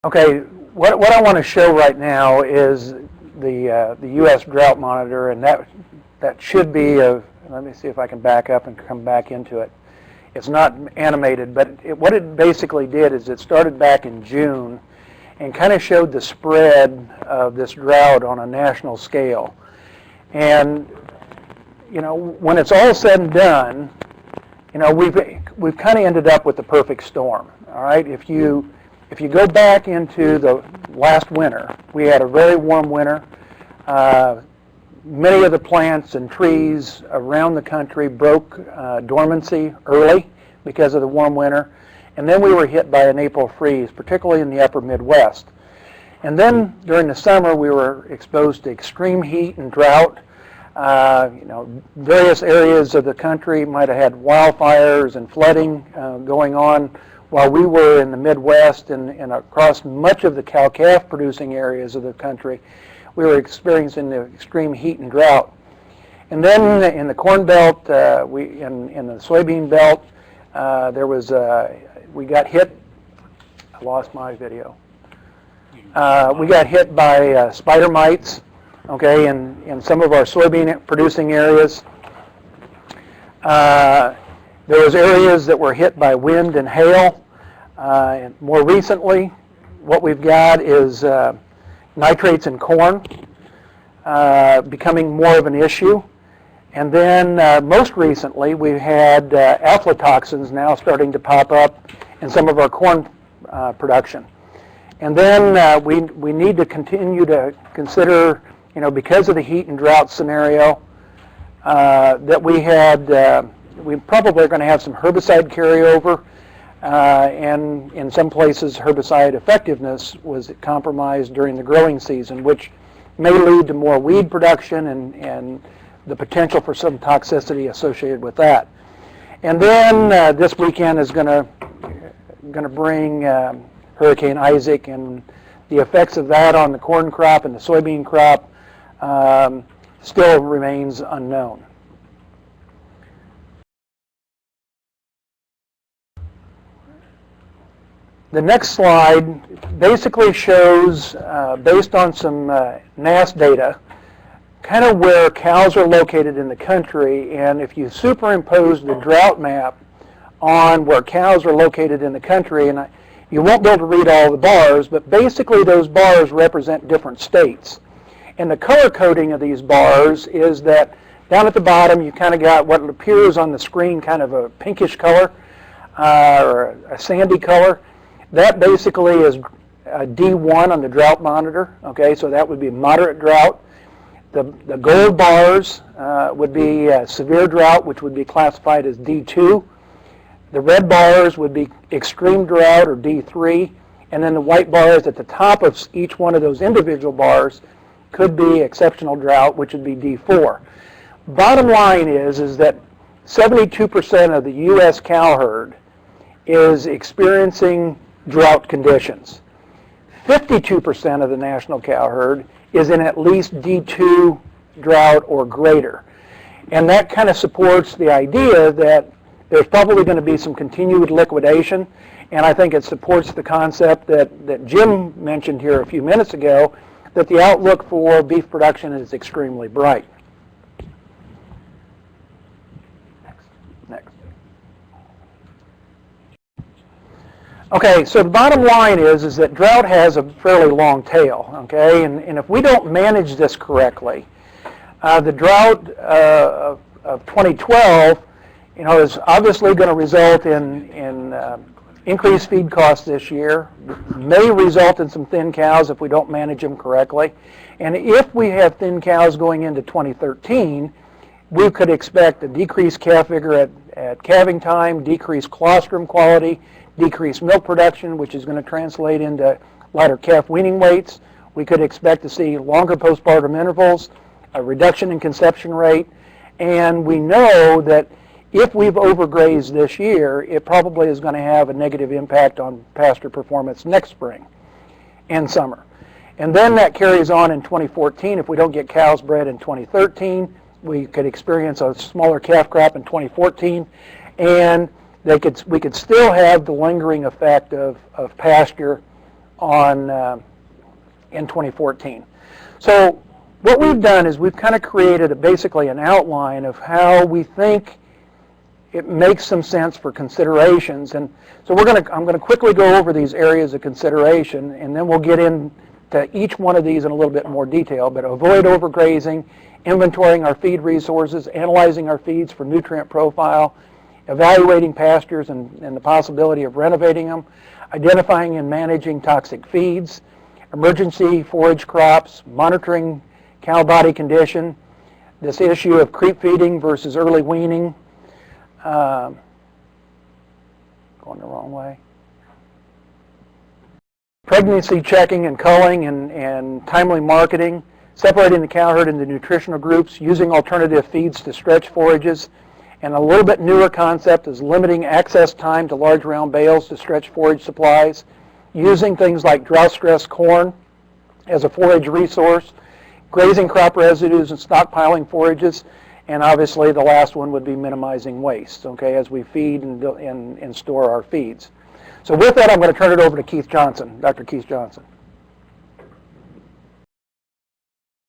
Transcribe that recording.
Okay, what I want to show right now is the U.S. drought monitor, and that should be let me see if I can back up and come back into it. It's not animated, but what it basically did is it started back in June and kind of showed the spread of this drought on a national scale. And you know, when it's all said and done, you know, we've kind of ended up with the perfect storm. All right, if you go back into the last winter, we had a very warm winter. Many of the plants and trees around the country broke dormancy early because of the warm winter. And then we were hit by an April freeze, particularly in the upper Midwest. And then during the summer, we were exposed to extreme heat and drought. You know, various areas of the country might have had wildfires and flooding going on, while we were in the Midwest and across much of the cow-calf producing areas of the country, we were experiencing the extreme heat and drought. And then in the Corn Belt, in the soybean belt, we got hit. I lost my video. We got hit by spider mites, okay, in some of our soybean producing areas. There was areas that were hit by wind and hail. And more recently, what we've got is nitrates in corn becoming more of an issue. And then most recently, we've had aflatoxins now starting to pop up in some of our corn production. And then we need to continue to consider, you know, because of the heat and drought scenario, that we probably are going to have some herbicide carryover. And in some places, herbicide effectiveness was compromised during the growing season, which may lead to more weed production and the potential for some toxicity associated with that. And then this weekend is going to bring Hurricane Isaac, and the effects of that on the corn crop and the soybean crop still remains unknown. The next slide basically shows, based on some NASS data, kind of where cows are located in the country. And if you superimpose the drought map on where cows are located in the country, and you won't be able to read all the bars, but basically those bars represent different states. And the color coding of these bars is that down at the bottom you kind of got what appears on the screen kind of a pinkish color or a sandy color. That basically is D1 on the drought monitor, okay, so that would be moderate drought. The gold bars would be severe drought, which would be classified as D2. The red bars would be extreme drought, or D3, and then the white bars at the top of each one of those individual bars could be exceptional drought, which would be D4. Bottom line is that 72% of the U.S. cow herd is experiencing drought conditions. 52% of the national cow herd is in at least D2 drought or greater. And that kind of supports the idea that there's probably going to be some continued liquidation, and I think it supports the concept that Jim mentioned here a few minutes ago, that the outlook for beef production is extremely bright. Next. Okay, so the bottom line is that drought has a fairly long tail, okay? And if we don't manage this correctly, the drought of 2012, you know, is obviously going to result in increased feed costs this year, may result in some thin cows if we don't manage them correctly. And if we have thin cows going into 2013, we could expect a decreased calf vigor at calving time, decreased colostrum quality, decreased milk production, which is going to translate into lighter calf weaning weights. We could expect to see longer postpartum intervals, a reduction in conception rate, and we know that if we've overgrazed this year, it probably is going to have a negative impact on pasture performance next spring and summer. And then that carries on in 2014. If we don't get cows bred in 2013, we could experience a smaller calf crop in 2014, and we could still have the lingering effect of pasture in 2014. So what we've done is we've kind of created basically an outline of how we think it makes some sense for considerations. And so I'm going to quickly go over these areas of consideration, and then we'll get into each one of these in a little bit more detail. But avoid overgrazing, inventorying our feed resources, analyzing our feeds for nutrient profile, evaluating pastures and the possibility of renovating them, identifying and managing toxic feeds, emergency forage crops, monitoring cow body condition, this issue of creep feeding versus early weaning, going the wrong way, pregnancy checking and culling and timely marketing, separating the cow herd into nutritional groups, using alternative feeds to stretch forages, and a little bit newer concept is limiting access time to large round bales to stretch forage supplies, using things like drought-stressed corn as a forage resource, grazing crop residues and stockpiling forages, and obviously the last one would be minimizing waste, okay, as we feed and store our feeds. So with that, I'm going to turn it over to Keith Johnson, Dr. Keith Johnson.